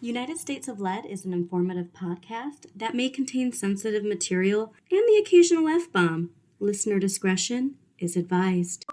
United States of Lead is an informative podcast that may contain sensitive material and the occasional F-bomb. Listener discretion is advised.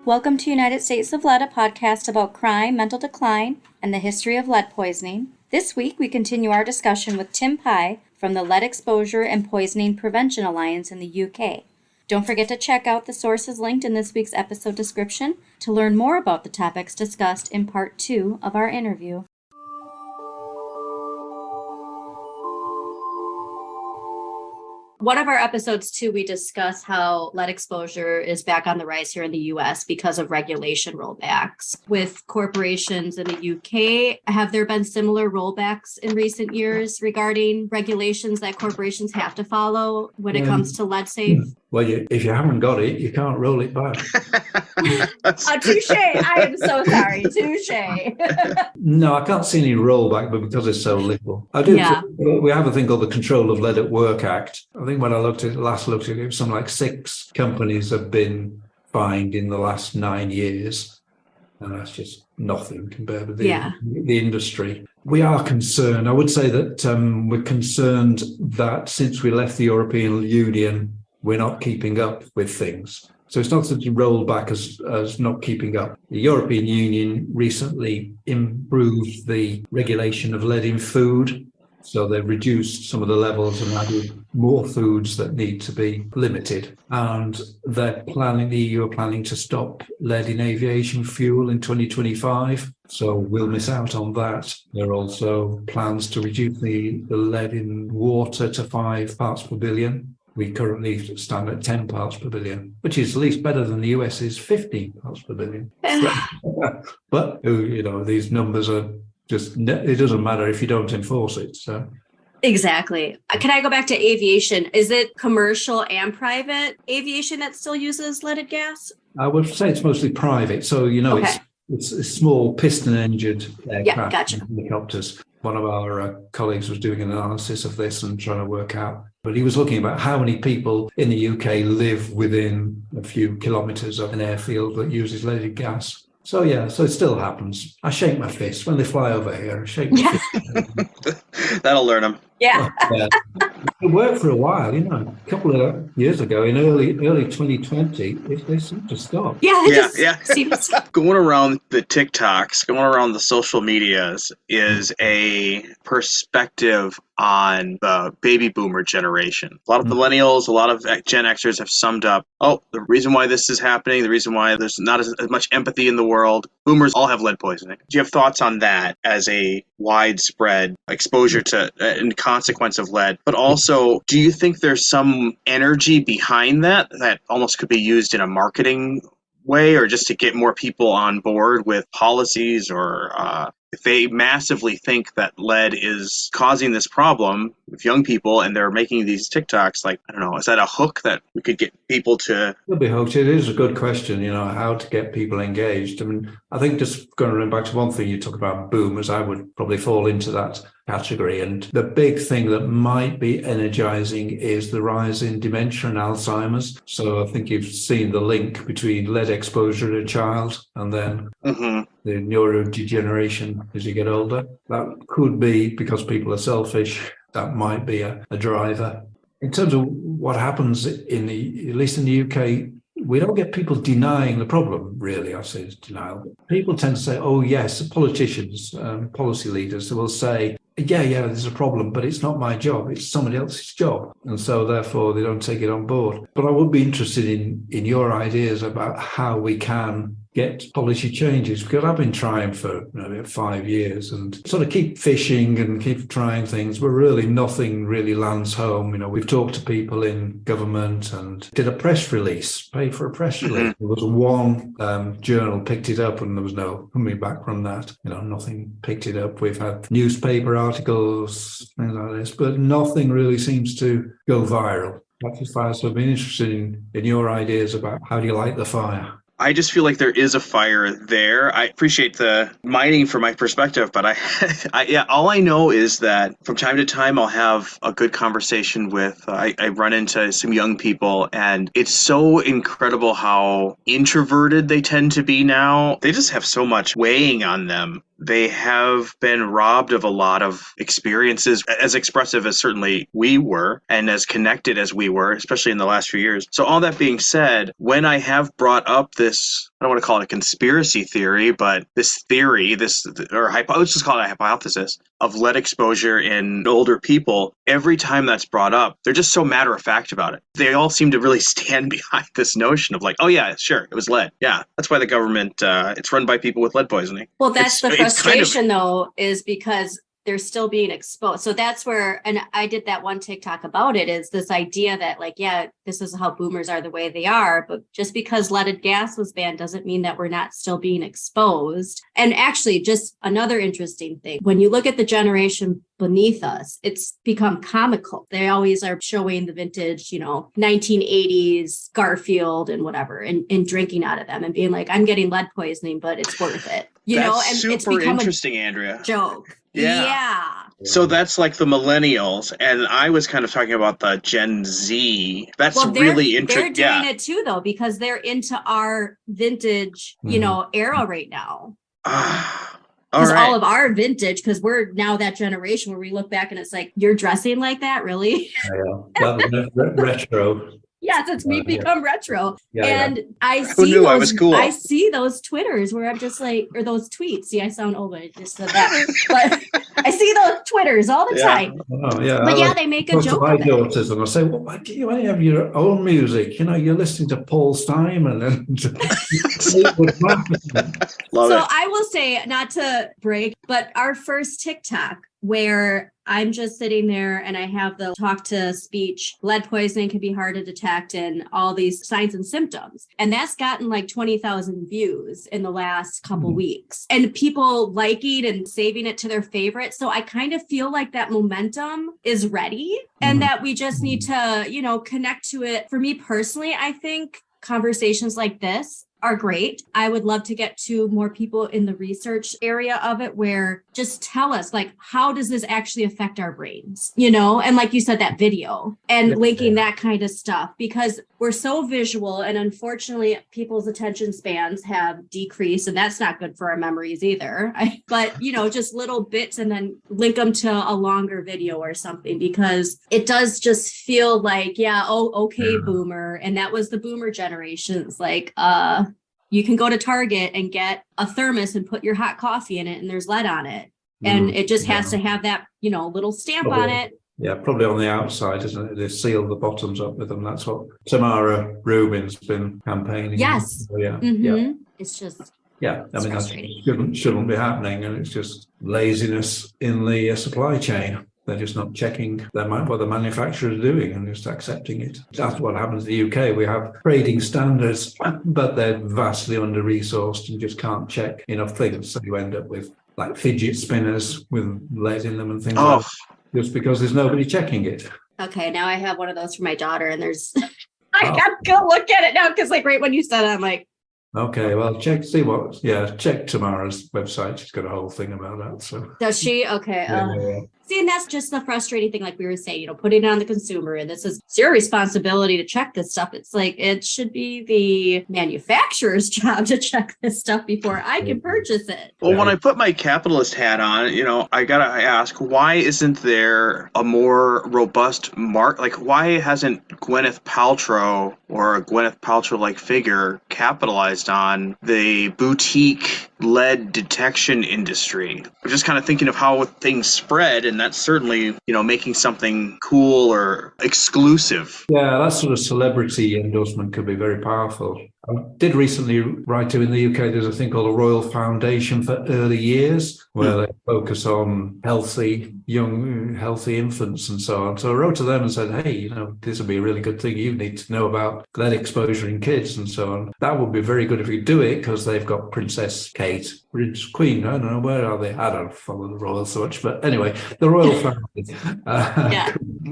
Welcome to United States of Lead, a podcast about crime, mental decline, and the history of lead poisoning. This week, we continue our discussion with Tim Pye from the Lead Exposure and Poisoning Prevention Alliance in the UK. Don't forget to check out the sources linked in this week's episode description to learn more about the topics discussed in part 2 of our interview. One of our episodes, too, we discuss how lead exposure is back on the rise here in the U.S. because of regulation rollbacks. With corporations in the UK, have there been similar rollbacks in recent years regarding regulations that corporations have to follow when it comes to lead safe? Well, if you haven't got it, you can't roll it back. Touche. I am so sorry. Touche. No, I can't see any rollback, but because it's so little. I do. Yeah. We have a thing called the Control of Lead at Work Act. I think when I last looked at it, was something like 6 companies have been fined in the last 9 years. And that's just nothing compared with the industry. We are concerned. I would say that we're concerned that since we left the European Union, we're not keeping up with things. So it's not such a rollback as not keeping up. The European Union recently improved the regulation of lead in food. So they've reduced some of the levels and added more foods that need to be limited. And the EU are planning to stop lead in aviation fuel in 2025. So we'll miss out on that. There are also plans to reduce the lead in water to 5 parts per billion. We currently stand at 10 parts per billion, which is at least better than the US's 15 parts per billion. But, these numbers are just, it doesn't matter if you don't enforce it. So. Exactly. Can I go back to aviation? Is it commercial and private aviation that still uses leaded gas? I would say it's mostly private. So, Okay. it's small piston-engined aircraft, Yeah, gotcha. and helicopters. One of our colleagues was doing an analysis of this and trying to work out, but he was looking about how many people in the UK live within a few kilometres of an airfield that uses leaded gas. So it still happens. I shake my fist when they fly over here. I shake my fist. That'll learn them. Yeah. It worked for a while, a couple of years ago in early 2020, they seemed to stop. Seems... Going around the TikToks, going around the social medias is a perspective on the baby boomer generation. A lot of millennials, a lot of Gen Xers have summed up, the reason why this is happening, the reason why there's not as much empathy in the world, boomers all have lead poisoning. Do you have thoughts on that as a widespread exposure to and consequence of lead? But also, do you think there's some energy behind that almost could be used in a marketing way, or just to get more people on board with policies, or if they massively think that lead is causing this problem with young people and they're making these TikToks, I don't know, is that a hook that we could get people to? It'll be hooked. It is a good question, how to get people engaged. I mean, I think just going back to one thing you talk about boomers, I would probably fall into that category. And the big thing that might be energizing is the rise in dementia and Alzheimer's. So I think you've seen the link between lead exposure in a child and then the neurodegeneration as you get older. That could be because people are selfish. That might be a driver. In terms of what happens at least in the UK, we don't get people denying the problem, really. I say it's denial. People tend to say, oh, yes, politicians, policy leaders will say, yeah, there's a problem, but it's not my job. It's somebody else's job. And so therefore they don't take it on board. But I would be interested in your ideas about how we can get policy changes, because I've been trying for 5 years and sort of keep fishing and keep trying things, but really nothing really lands home. We've talked to people in government and did a press release, paid for a press release. There was one journal picked it up and there was no coming back from that. Nothing picked it up. We've had newspaper articles, things like this, but nothing really seems to go viral. That's as far as I've been interested in your ideas about how do you light the fire. I just feel like there is a fire there. I appreciate the mining from my perspective, but all I know is that from time to time I'll have a good conversation with, I run into some young people, and it's so incredible how introverted they tend to be now. They just have so much weighing on them. They have been robbed of a lot of experiences, as expressive as certainly we were and as connected as we were, especially in the last few years. So all that being said, when I have brought up this, I don't want to call it a conspiracy theory, but this theory, let's just call it a hypothesis of lead exposure in older people, every time that's brought up, they're just so matter of fact about it. They all seem to really stand behind this notion of like, oh yeah, sure, it was lead. Yeah, that's why the government, it's run by people with lead poisoning. Well, that's the frustration though, is because they're still being exposed. So that's where, and I did that one TikTok about it, is this idea that like, yeah, this is how boomers are the way they are, but just because leaded gas was banned doesn't mean that we're not still being exposed. And actually, just another interesting thing, when you look at the generation beneath us, it's become comical. They always are showing the vintage, 1980s Garfield and whatever, and drinking out of them and being like, I'm getting lead poisoning, but it's worth it. And super it's become interesting, Andrea. Joke. Yeah. So that's like the millennials, and I was kind of talking about the Gen Z. That's really interesting. They're doing it too, though, because they're into our vintage, era right now. Because all of our vintage, because we're now that generation where we look back and it's like, you're dressing like that, really? Yeah, retro. Yes, we've become retro. I see those Twitters where I'm just like, or those tweets. See, I sound old, I just said that. But I see those Twitters all the time. Oh, yeah. But they make a joke my of daughters, and I say, well, why do you have your own music? You're listening to Paul Simon and Love So it. I will say, not to break, but our first TikTok where I'm just sitting there and I have the talk to speech, lead poisoning can be hard to detect and all these signs and symptoms. And that's gotten like 20,000 views in the last couple weeks, and people liking and saving it to their favorites. So I kind of feel like that momentum is ready and that we just need to, connect to it. For me personally, I think conversations like this are great. I would love to get to more people in the research area of it where just tell us, like, how does this actually affect our brains? And like you said, that video and linking that kind of stuff, because we're so visual and unfortunately people's attention spans have decreased, and that's not good for our memories either. But, just little bits and then link them to a longer video or something, because it does just feel like, boomer. And that was the boomer generation. It's like, you can go to Target and get a thermos and put your hot coffee in it and there's lead on it. And it just has to have that, little stamp on it. Yeah, probably on the outside, isn't it? They seal the bottoms up with them. That's what Tamara Rubin's been campaigning. Yes. So, yeah. It's just... Yeah, I mean, that shouldn't be happening. And it's just laziness in the supply chain. They're just not checking what the manufacturer is doing and just accepting it. That's what happens in the UK. We have trading standards, but they're vastly under-resourced and just can't check enough things. So you end up with like fidget spinners with lead in them and things like that, just because there's nobody checking it. Okay, now I have one of those for my daughter, and there's... I gotta go look at it now, because like right when you said it, I'm like... Okay, well, check Tamara's website. She's got a whole thing about that. So does she? Okay. See, and that's just the frustrating thing, like we were saying, putting it on the consumer, and this is your responsibility to check this stuff. It's like, it should be the manufacturer's job to check this stuff before I can purchase it. Well, when I put my capitalist hat on, I gotta ask, why isn't there a more robust like, why hasn't Gwyneth Paltrow or a Gwyneth Paltrow-like figure capitalized on the boutique lead detection industry? I'm just kind of thinking of how things spread, and that's certainly, making something cool or exclusive. Yeah, that sort of celebrity endorsement could be very powerful. I did recently write to in the UK, there's a thing called the Royal Foundation for Early Years, where they focus on healthy infants and so on. So I wrote to them and said, hey, this would be a really good thing. You need to know about lead exposure in kids and so on. That would be very good if you do it, because they've got Princess Kate, Queen, I don't know, where are they? I don't follow the royals so much, but anyway, the Royal Family.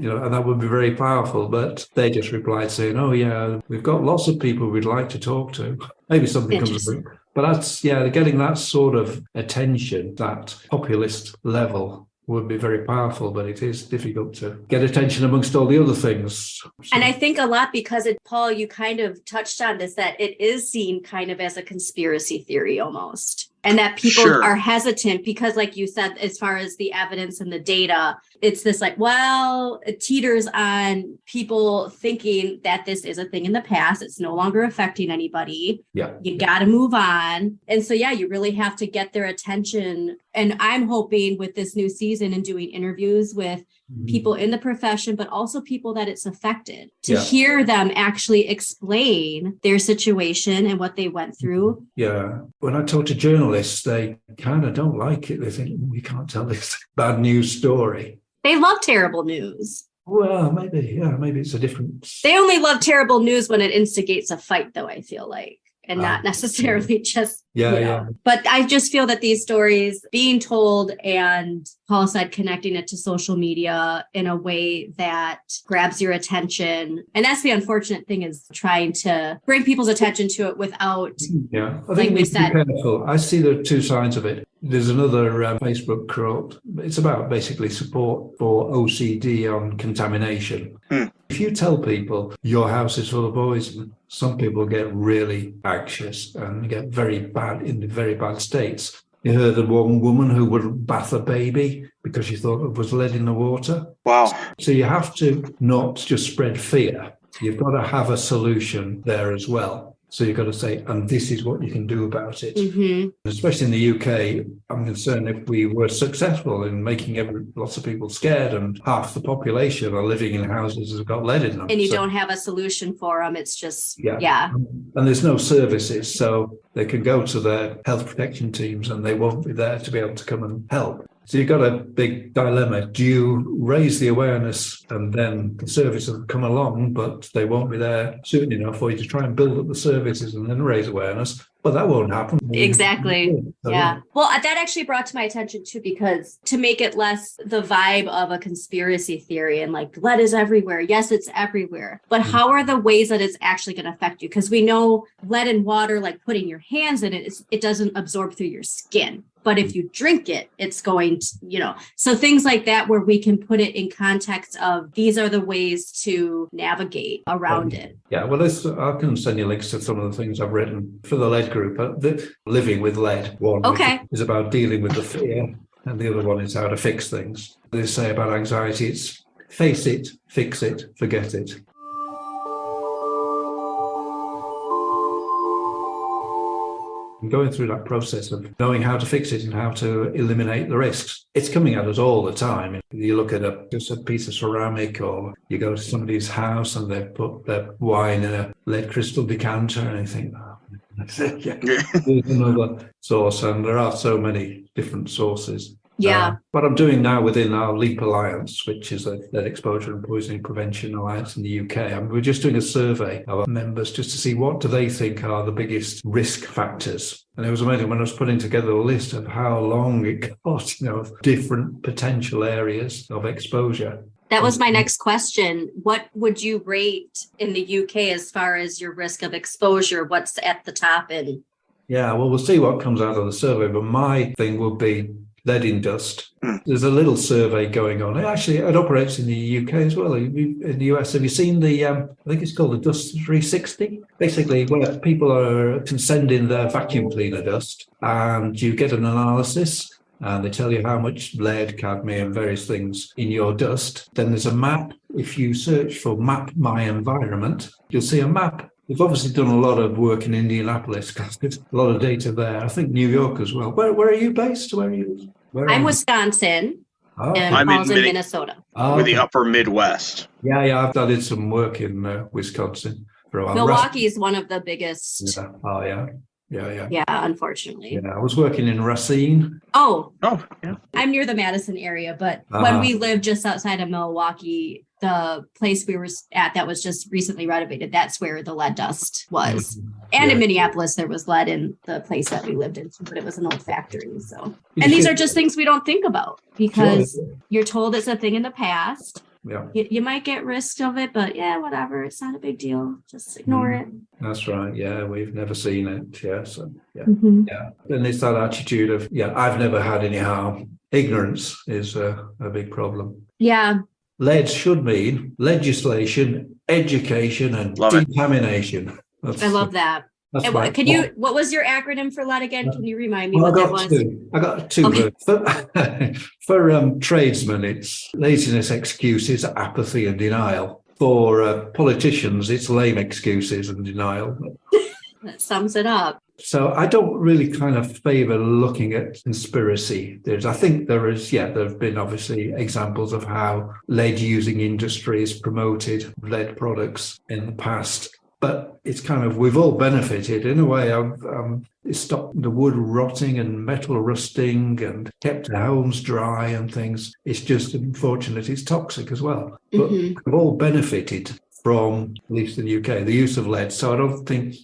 And that would be very powerful. But they just replied saying, oh, yeah, we've got lots of people we'd like to talk to. Maybe something comes of it. But that's, getting that sort of attention, that populist level would be very powerful, but it is difficult to get attention amongst all the other things. And I think a lot because Paul, you kind of touched on this, that it is seen kind of as a conspiracy theory almost. And that people are hesitant because, like you said, as far as the evidence and the data, it's this like, well, it teeters on people thinking that this is a thing in the past. It's no longer affecting anybody. Yeah. You got to move on. And so, you really have to get their attention. And I'm hoping with this new season and doing interviews with people in the profession, but also people that it's affected, to hear them actually explain their situation and what they went through. Yeah. When I talk to journalists, they kind of don't like it. They think, we can't tell this bad news story. They love terrible news. Well, maybe it's a difference. They only love terrible news when it instigates a fight, though, I feel like. And not necessarily just, But I just feel that these stories being told, and Paul said, connecting it to social media in a way that grabs your attention. And that's the unfortunate thing, is trying to bring people's attention to it without, I think we said, be careful. I see the two sides of it. There's another Facebook quote. It's about basically support for OCD on contamination. If you tell people your house is full of poison, some people get really anxious and get very bad states. You heard of one woman who would bath a baby because she thought it was lead in the water. Wow. So you have to not just spread fear. You've got to have a solution there as well. So you've got to say, and this is what you can do about it. Especially in the UK, I'm concerned if we were successful in making lots of people scared, and half the population are living in houses that have got lead in them. And you don't have a solution for them. It's just, And there's no services, so they can go to their health protection teams and they won't be there to be able to come and help. So you've got a big dilemma. Do you raise the awareness and then the services will come along, but they won't be there soon enough for you to try and build up the services and then raise awareness? But that won't happen. Exactly. Well, that actually brought to my attention too, because to make it less the vibe of a conspiracy theory and like lead is everywhere. Yes, it's everywhere. But how are the ways that it's actually going to affect you? Because we know lead in water, like putting your hands in it, it doesn't absorb through your skin. But if you drink it, it's going to, so things like that, where we can put it in context of these are the ways to navigate around it. Yeah, well, I can send you links to some of the things I've written for the lead group. Living with lead, one is about dealing with the fear, and the other one is how to fix things. They say about anxiety, it's face it, fix it, forget it. Going through that process of knowing how to fix it and how to eliminate the risks. It's coming at us all the time. You look at just a piece of ceramic, or you go to somebody's house and they've put their wine in a lead crystal decanter, and you think, there's another source. And there are so many different sources. What I'm doing now within our LEAP Alliance, which is a lead exposure and poisoning prevention alliance in the UK, we're just doing a survey of our members just to see what do they think are the biggest risk factors. And it was amazing when I was putting together a list of how long it got, of different potential areas of exposure. That was my next question. What would you rate in the UK as far as your risk of exposure? What's at the top? Yeah, well, we'll see what comes out of the survey. But my thing would be lead in dust. There's a little survey going on. Actually, it operates in the UK as well. In the US, have you seen the, I think it's called the Dust 360? Basically, where people can send in their vacuum cleaner dust and you get an analysis and they tell you how much lead, cadmium, various things in your dust. Then there's a map. If you search for Map My Environment, you'll see a map. We've obviously done a lot of work in Indianapolis because there's a lot of data there. I think New York as well. Where are you based? I'm Wisconsin. Oh, okay. And I'm Paul's in in Minnesota. Oh, With the okay. upper Midwest. Yeah, I did some work in Wisconsin for a while. Milwaukee is one of the biggest. Yeah. Oh, yeah. Yeah, unfortunately. Yeah, I was working in Racine. Oh, yeah. I'm near the Madison area, but when we lived just outside of Milwaukee, the place we were at that was just recently renovated, that's where the lead dust was. And in Minneapolis, there was lead in the place that we lived in, but it was an old factory. So, and these are just things we don't think about because you're told it's a thing in the past. Yeah. You might get risk of it, but yeah, whatever. It's not a big deal. Just ignore it. That's right. Yeah, we've never seen it. Yeah, so yeah. Mm-hmm. Yeah. And it's that attitude of, I've never had any harm. Ignorance is a big problem. Yeah. Lead should mean legislation, education, and decontamination. I love that. What was your acronym for lead again? Can you remind me what that was? I got two. Okay. For tradesmen, it's laziness, excuses, apathy, and denial. For politicians, it's lame excuses and denial. That sums it up. So I don't really kind of favor looking at conspiracy. I think there have been obviously examples of how lead using industries promoted lead products in the past. But it's kind of, we've all benefited in a way. It stopped the wood rotting and metal rusting and kept our homes dry and things. It's just unfortunate it's toxic as well. But we've all benefited from, at least in the UK, the use of lead. So I don't think,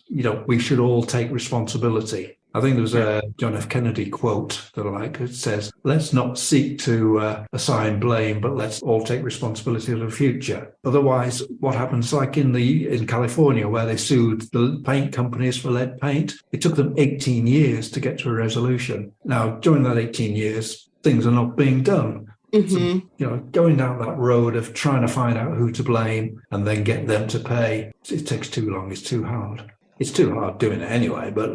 we should all take responsibility. I think there was a John F. Kennedy quote that I like. It says, let's not seek to assign blame, but let's all take responsibility of the future. Otherwise, what happens like in California, where they sued the paint companies for lead paint, it took them 18 years to get to a resolution. Now, during that 18 years, things are not being done. Mm-hmm. So, going down that road of trying to find out who to blame and then get them to pay, it takes too long. It's too hard. It's too hard doing it anyway, but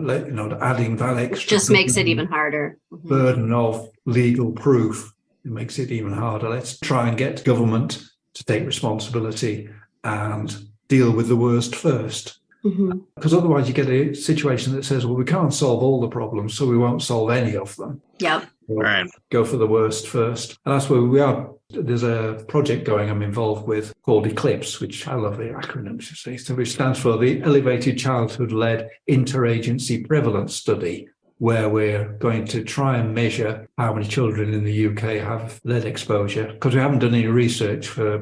adding that extra just makes it even harder. Burden of legal proof, it makes it even harder. Let's try and get government to take responsibility and deal with the worst first. Because otherwise you get a situation that says, well, we can't solve all the problems, so we won't solve any of them. Yep. Right. Go for the worst first. And that's where we are. There's a project going I'm involved with called ECLIPSE, which I love the acronym, which stands for the Elevated Childhood Lead Interagency Prevalence Study, where we're going to try and measure how many children in the UK have lead exposure, because we haven't done any research for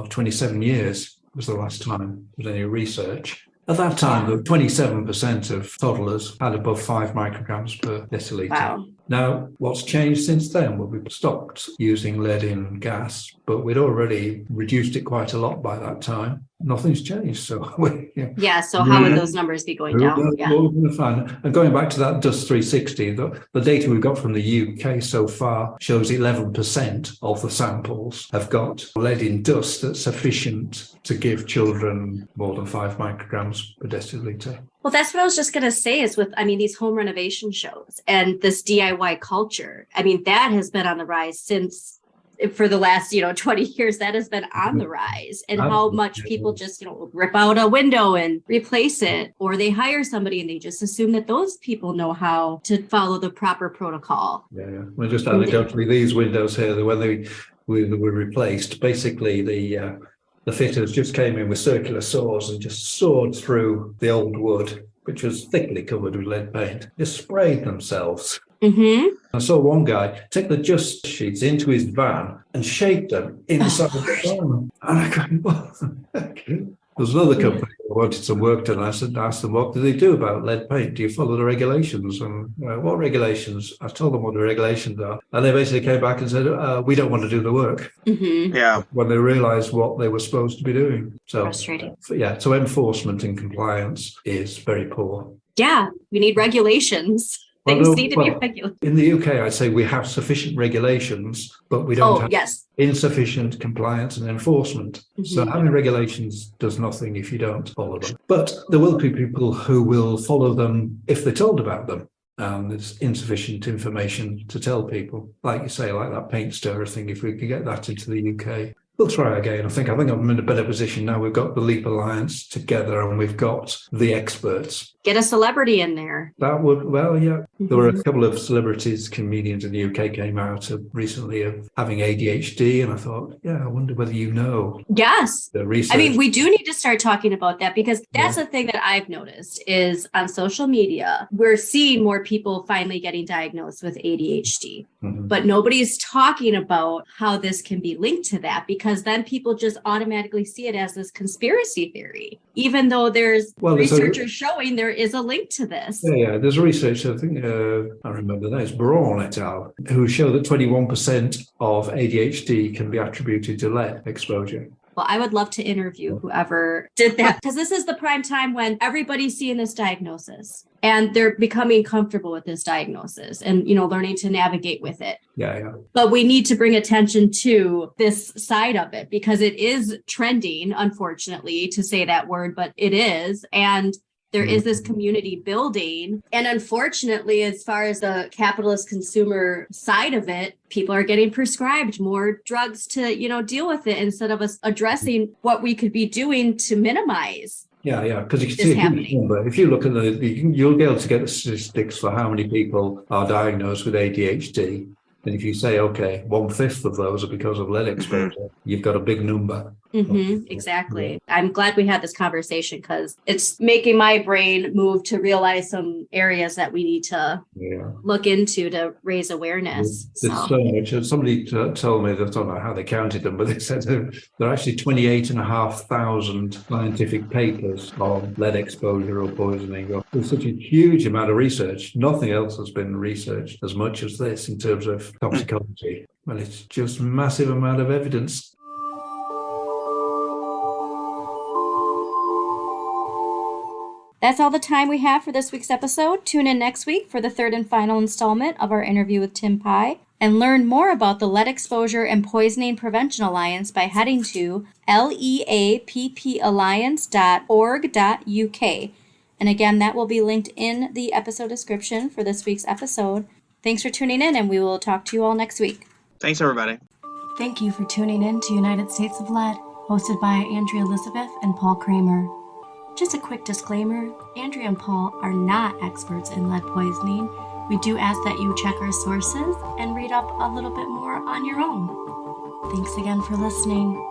27 years was the last time there was any research. At that time, 27% of toddlers had above 5 micrograms per deciliter. Wow. Now, what's changed since then? Well, we've stopped using lead in gas, but we'd already reduced it quite a lot by that time. Nothing's changed. So, so how would those numbers be going down? Yeah. What we're going to find. And going back to that Dust 360, the data we've got from the UK so far shows 11% of the samples have got lead in dust that's sufficient to give children more than 5 micrograms per deciliter. Well, that's what I was just going to say is with, these home renovation shows and this DIY culture. That has been on the rise since for the last, 20 years, that has been on the rise. And how much people just, rip out a window and replace it, or they hire somebody and they just assume that those people know how to follow the proper protocol. Yeah. Well, just anecdotally, these windows here, when they were replaced, basically the fitters just came in with circular saws and just sawed through the old wood, which was thickly covered with lead paint, just sprayed themselves. I saw one guy take the just sheets into his van and shake them inside the van. And I go, what the heck? There was another company that wanted some work done. I asked them, what do they do about lead paint? Do you follow the regulations? And what regulations? I told them what the regulations are. And they basically came back and said, we don't want to do the work. Yeah. When they realized what they were supposed to be doing. So, frustrating. So enforcement and compliance is very poor. Yeah, we need regulations. Things no, need to be regulated. in the UK, I'd say we have sufficient regulations, but we don't have Yes. insufficient compliance and enforcement. So having regulations does nothing if you don't follow them. But there will be people who will follow them if they're told about them. And there's insufficient information to tell people. Like you say, like that paint stirrer thing, if we could get that into the UK. We'll try again. I think I'm in a better position now. We've got the Leap Alliance together and we've got the experts. Get a celebrity in there. That would, well, yeah. There were a couple of celebrities, comedians in the UK came out recently of having ADHD. And I thought, yeah, I wonder whether you know. Yes. The research. I mean, we do need to start talking about that because that's the thing that I've noticed is on social media, we're seeing more people finally getting diagnosed with ADHD. But nobody's talking about how this can be linked to that because then people just automatically see it as this conspiracy theory, even though there's researchers showing there is a link to this. Yeah. There's research, I think, I remember that, it's Braun et al., who show that 21% of ADHD can be attributed to lead exposure. Well, I would love to interview whoever did that because this is the prime time when everybody's seeing this diagnosis and they're becoming comfortable with this diagnosis and, learning to navigate with it. Yeah. But we need to bring attention to this side of it because it is trending, unfortunately, to say that word, but it is. And there is this community building. And unfortunately, as far as the capitalist consumer side of it, people are getting prescribed more drugs to, deal with it instead of us addressing what we could be doing to minimize. Yeah, because you can see a huge number. If you look at you'll be able to get the statistics for how many people are diagnosed with ADHD. And if you say, okay, 1/5 of those are because of lead exposure, you've got a big number. Exactly. I'm glad we had this conversation because it's making my brain move to realize some areas that we need to look into to raise awareness. There's so much. Somebody told me that, I don't know how they counted them, but they said there are actually 28,500 scientific papers on lead exposure or poisoning. There's such a huge amount of research. Nothing else has been researched as much as this in terms of toxicology. Well, it's just massive amount of evidence. That's all the time we have for this week's episode. Tune in next week for the third and final installment of our interview with Tim Pye and learn more about the Lead Exposure and Poisoning Prevention Alliance by heading to leapalliance.org.uk. And again, that will be linked in the episode description for this week's episode. Thanks for tuning in, and we will talk to you all next week. Thanks, everybody. Thank you for tuning in to United States of Lead, hosted by Andrea Elizabeth and Paul Kramer. Just a quick disclaimer, Andrea and Paul are not experts in lead poisoning. We do ask that you check our sources and read up a little bit more on your own. Thanks again for listening.